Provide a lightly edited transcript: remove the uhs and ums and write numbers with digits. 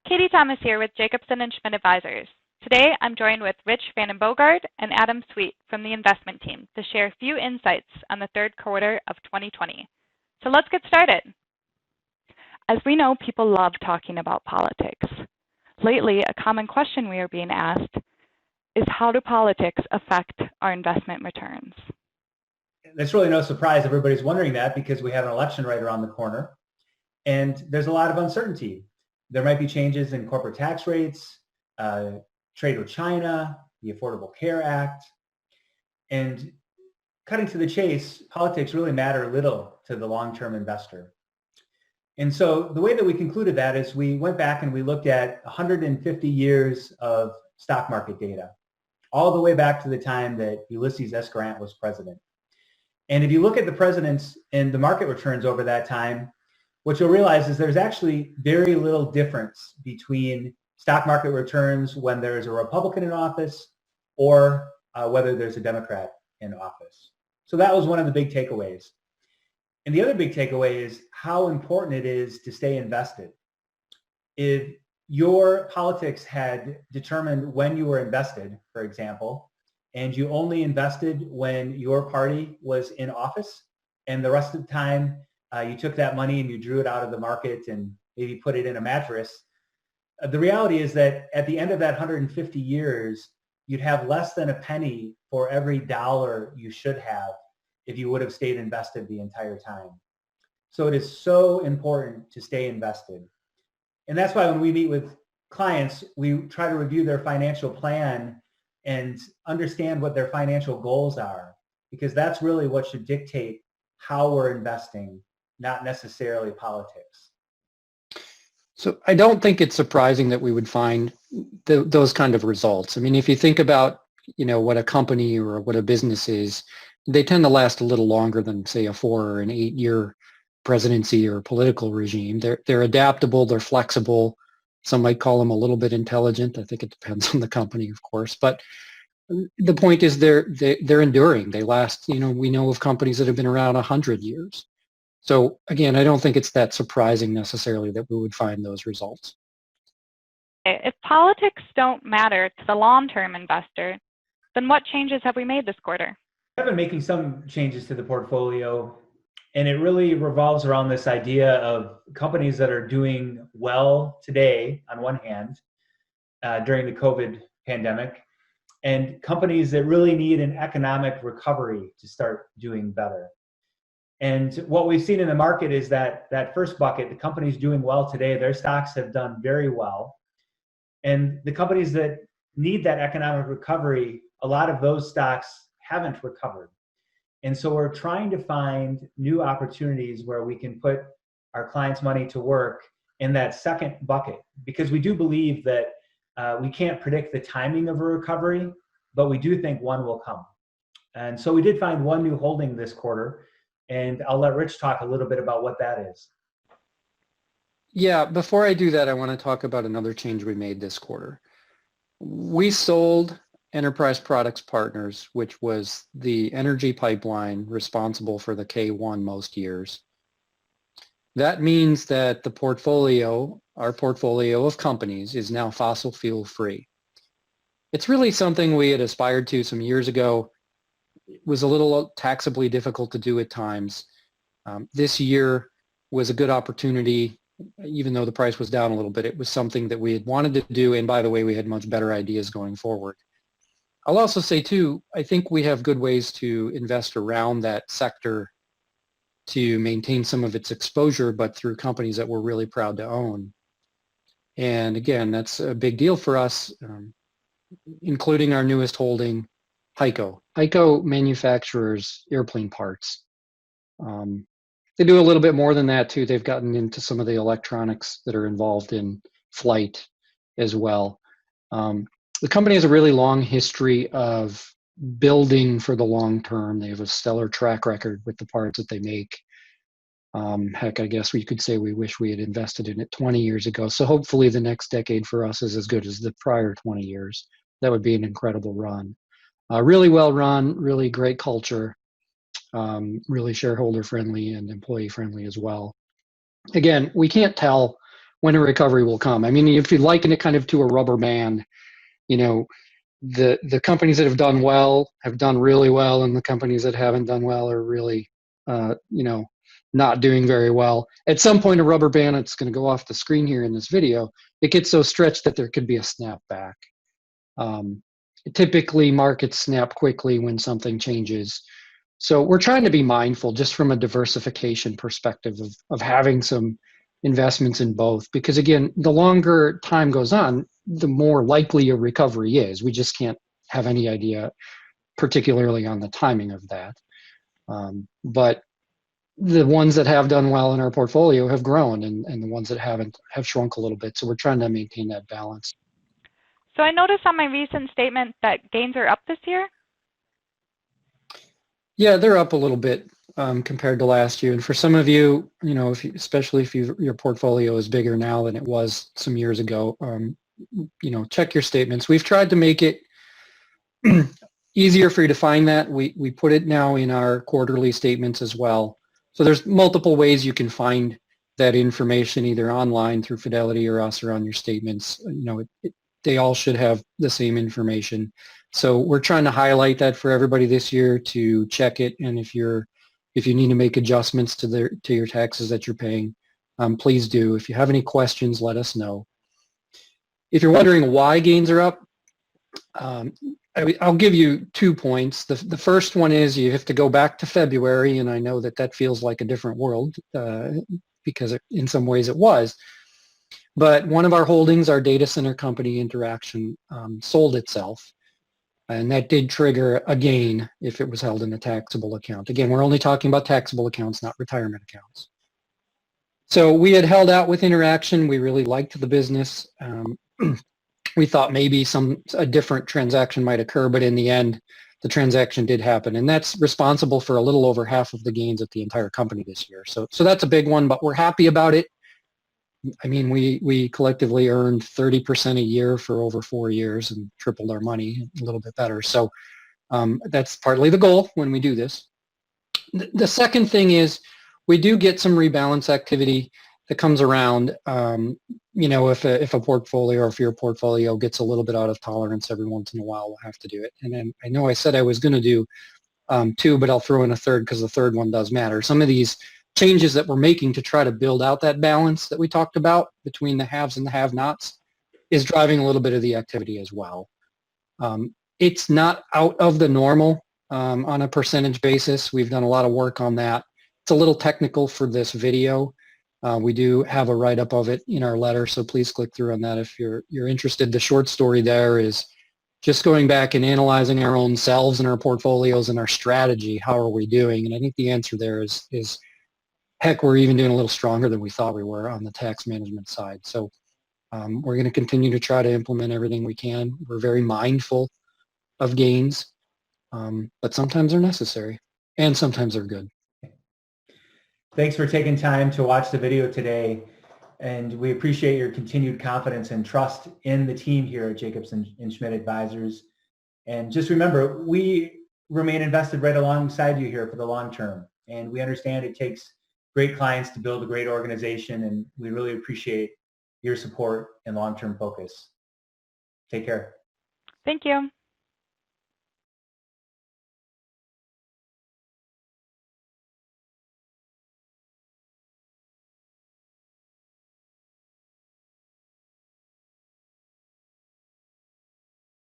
Katie Thomas here with Jacobson and Schmidt Advisors. Today, I'm joined with Rich Vandenbogard and Adam Sweet from the investment team to share a few insights on the third quarter of 2020. So let's get started. As we know, people love talking about politics. Lately, a common question we are being asked is how do politics affect our investment returns? That's really no surprise. Everybody's wondering that because we have an election right around the corner and there's a lot of uncertainty. There might be changes in corporate tax rates, trade with China, the Affordable Care Act, and cutting to the chase, politics really matter little to the long-term investor. And so the way that we concluded that is we went back and we looked at 150 years of stock market data, all the way back to the time that Ulysses S. Grant was president. And if you look at the presidents and the market returns over that time, what you'll realize is there's actually very little difference between stock market returns when there's a Republican in office or whether there's a Democrat in office. So that was one of the big takeaways. And the other big takeaway is how important it is to stay invested. If your politics had determined when you were invested, for example, and you only invested when your party was in office, and the rest of the time you took that money and you drew it out of the market and maybe put it in a mattress, the reality is that at the end of that 150 years, you'd have less than a penny for every dollar you should have if you would have stayed invested the entire time. So it is so important to stay invested. And that's why when we meet with clients, we try to review their financial plan and understand what their financial goals are, because that's really what should dictate how we're investing, not necessarily politics. So I don't think it's surprising that we would find those kind of results. I mean, if you think about, what a company or what a business is, they tend to last a little longer than, say, a 4 or an 8-year presidency or political regime. They're adaptable, they're flexible. Some might call them a little bit intelligent. I think it depends on the company, of course. But the point is they're enduring. They last, we know of companies that have been around 100 years. So again, I don't think it's that surprising necessarily that we would find those results. If politics don't matter to the long-term investor, then what changes have we made this quarter? I've been making some changes to the portfolio, and it really revolves around this idea of companies that are doing well today, on one hand, during the COVID pandemic, and companies that really need an economic recovery to start doing better. And what we've seen in the market is that first bucket, the companies doing well today, their stocks have done very well. And the companies that need that economic recovery, a lot of those stocks haven't recovered. And so we're trying to find new opportunities where we can put our clients' money to work in that second bucket, because we do believe that we can't predict the timing of a recovery, but we do think one will come. And so we did find one new holding this quarter, and I'll let Rich talk a little bit about what that is. Yeah, before I do that, I want to talk about another change we made this quarter. We sold Enterprise Products Partners, which was the energy pipeline responsible for the K1 most years. That means that the portfolio, our portfolio of companies, is now fossil fuel free. It's really something we had aspired to some years ago. It was a little taxably difficult to do at times. This year was a good opportunity, even though the price was down a little bit. It was something that we had wanted to do, and by the way, we had much better ideas going forward. I'll also say too, I think we have good ways to invest around that sector to maintain some of its exposure, but through companies that we're really proud to own. And again, that's a big deal for us, including our newest holding, HEICO. HEICO manufactures airplane parts. They do a little bit more than that too. They've gotten into some of the electronics that are involved in flight as well. The company has a really long history of building for the long term. They have a stellar track record with the parts that they make. Heck, I guess we could say we wish we had invested in it 20 years ago. So hopefully the next decade for us is as good as the prior 20 years. That would be an incredible run. Really well run, really great culture, really shareholder friendly and employee friendly as well. Again, we can't tell when a recovery will come. I mean, if you liken it kind of to a rubber band, you know, the companies that have done well have done really well, and the companies that haven't done well are really, you know, not doing very well. At some point, a rubber band, it's going to go off the screen here in this video, it gets so stretched that there could be a snapback. Typically, markets snap quickly when something changes. So we're trying to be mindful just from a diversification perspective of having some investments in both, because again, the longer time goes on, the more likely a recovery is. We just can't have any idea, particularly on the timing of that. But the ones that have done well in our portfolio have grown, and the ones that haven't have shrunk a little bit. So we're trying to maintain that balance. So I noticed on my recent statement that gains are up this year. Yeah, they're up a little bit compared to last year. And for some of you, you know, especially if your portfolio is bigger now than it was some years ago, you know, check your statements. We've tried to make it easier for you to find that. We put it now in our quarterly statements as well. So there's multiple ways you can find that information, either online through Fidelity or us, or on your statements. You know, they all should have the same information. So we're trying to highlight that for everybody this year to check it. And if you need to make adjustments to your taxes that you're paying, please do. If you have any questions, let us know. If you're wondering why gains are up, I'll give you 2 points. The first one is you have to go back to February, and I know that feels like a different world because in some ways it was. But one of our holdings, our data center company Interaction, sold itself, and that did trigger a gain if it was held in a taxable account. Again, we're only talking about taxable accounts, not retirement accounts. So we had held out with Interaction. We really liked the business. We thought maybe a different transaction might occur, but in the end, the transaction did happen, and that's responsible for a little over half of the gains at the entire company this year. So that's a big one, but we're happy about it. I mean, we collectively earned 30% a year for over 4 years and tripled our money, a little bit better. So that's partly the goal when we do this. The second thing is we do get some rebalance activity that comes around. You know, if a portfolio, or if your portfolio gets a little bit out of tolerance every once in a while, we'll have to do it. And then I know I said I was going to do 2, but I'll throw in a third because the third one does matter. Some of these changes that we're making to try to build out that balance that we talked about between the haves and the have-nots is driving a little bit of the activity as well. It's not out of the normal on a percentage basis. We've done a lot of work on that. It's a little technical for this video. We do have a write-up of it in our letter, so please click through on that if you're interested. The short story there is just going back and analyzing our own selves and our portfolios and our strategy. How are we doing? And I think the answer there is heck, we're even doing a little stronger than we thought we were on the tax management side. So we're going to continue to try to implement everything we can. We're very mindful of gains, but sometimes they're necessary and sometimes they're good. Thanks for taking time to watch the video today, and we appreciate your continued confidence and trust in the team here at Jacobson & Schmidt Advisors. And just remember, we remain invested right alongside you here for the long term, and we understand it takes great clients to build a great organization, and we really appreciate your support and long-term focus. Take care. Thank you.